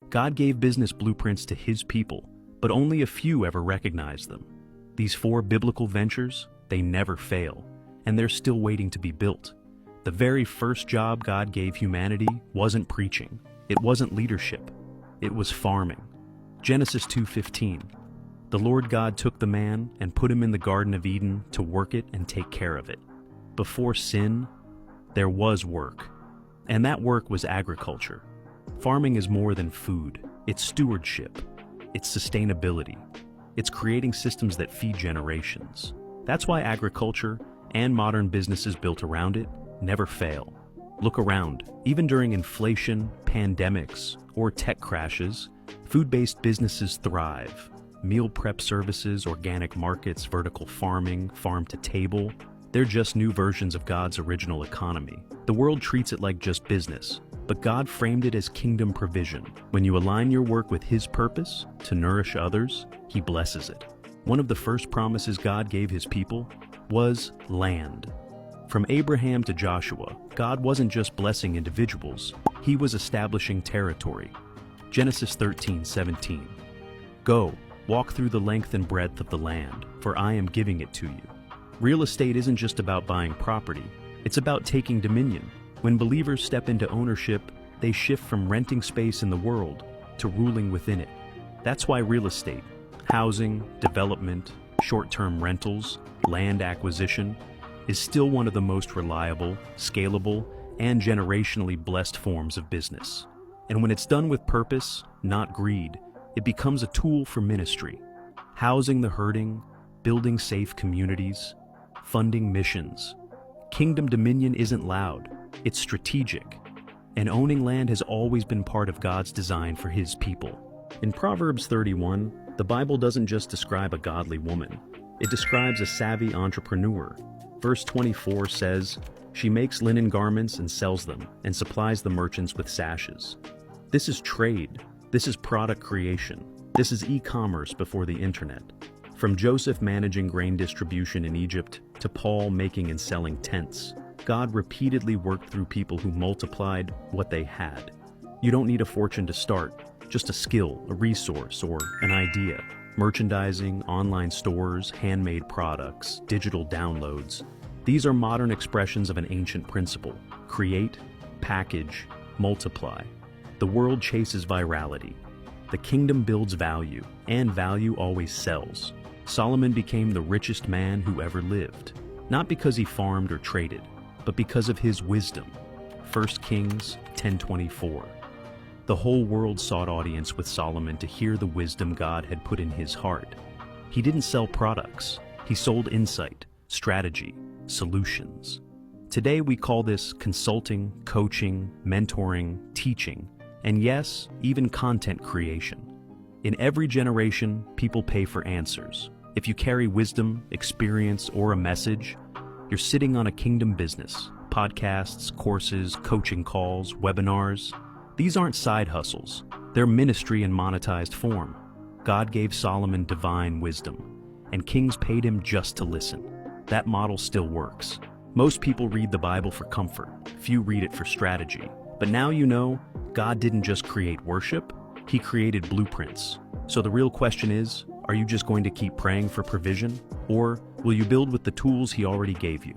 God gave business blueprints to his people, but only a few ever recognized them. These 4 biblical ventures, they never fail, and they're still waiting to be built. The very first job God gave humanity wasn't preaching, it wasn't leadership, it was farming. Genesis 2:15. The Lord God took the man and put him in the Garden of Eden to work it and take care of it. Before sin, there was work, and that work was agriculture. Farming is more than food, it's stewardship, it's sustainability, it's creating systems that feed generations. That's why agriculture and modern businesses built around it never fail. Look around, even during inflation, pandemics, or tech crashes, food-based businesses thrive. Meal prep services, organic markets, vertical farming, farm to table, they're just new versions of God's original economy. The world treats it like just business, but God framed it as kingdom provision. When you align your work with His purpose to nourish others, He blesses it. One of the first promises God gave His people was land. From Abraham to Joshua, God wasn't just blessing individuals, He was establishing territory. Genesis 13:17. Go, walk through the length and breadth of the land, for I am giving it to you. Real estate isn't just about buying property, it's about taking dominion. When believers step into ownership, they shift from renting space in the world to ruling within it. That's why real estate, housing, development, short-term rentals, land acquisition, is still one of the most reliable, scalable, and generationally blessed forms of business. And when it's done with purpose, not greed, it becomes a tool for ministry, housing the hurting, building safe communities, funding missions. Kingdom dominion isn't loud, it's strategic, and owning land has always been part of God's design for His people. In Proverbs 31, the Bible doesn't just describe a godly woman, it describes a savvy entrepreneur. Verse 24 says, "She makes linen garments and sells them, and supplies the merchants with sashes." This is trade, this is product creation, this is e-commerce before the internet. From Joseph managing grain distribution in Egypt to Paul making and selling tents, God repeatedly worked through people who multiplied what they had. You don't need a fortune to start, just a skill, a resource, or an idea. Merchandising, online stores, handmade products, digital downloads. These are modern expressions of an ancient principle. Create, package, multiply. The world chases virality. The kingdom builds value, and value always sells. Solomon became the richest man who ever lived, not because he farmed or traded, but because of his wisdom. 1 Kings 10:24. The whole world sought audience with Solomon to hear the wisdom God had put in his heart. He didn't sell products, he sold insight, strategy, solutions. Today we call this consulting, coaching, mentoring, teaching, and yes, even content creation. In every generation, people pay for answers. If you carry wisdom, experience, or a message, you're sitting on a kingdom business. Podcasts, courses, coaching calls, webinars. These aren't side hustles. They're ministry in monetized form. God gave Solomon divine wisdom, and kings paid him just to listen. That model still works. Most people read the Bible for comfort. Few read it for strategy. But now you know, God didn't just create worship, He created blueprints. So the real question is, are you just going to keep praying for provision? Or will you build with the tools He already gave you?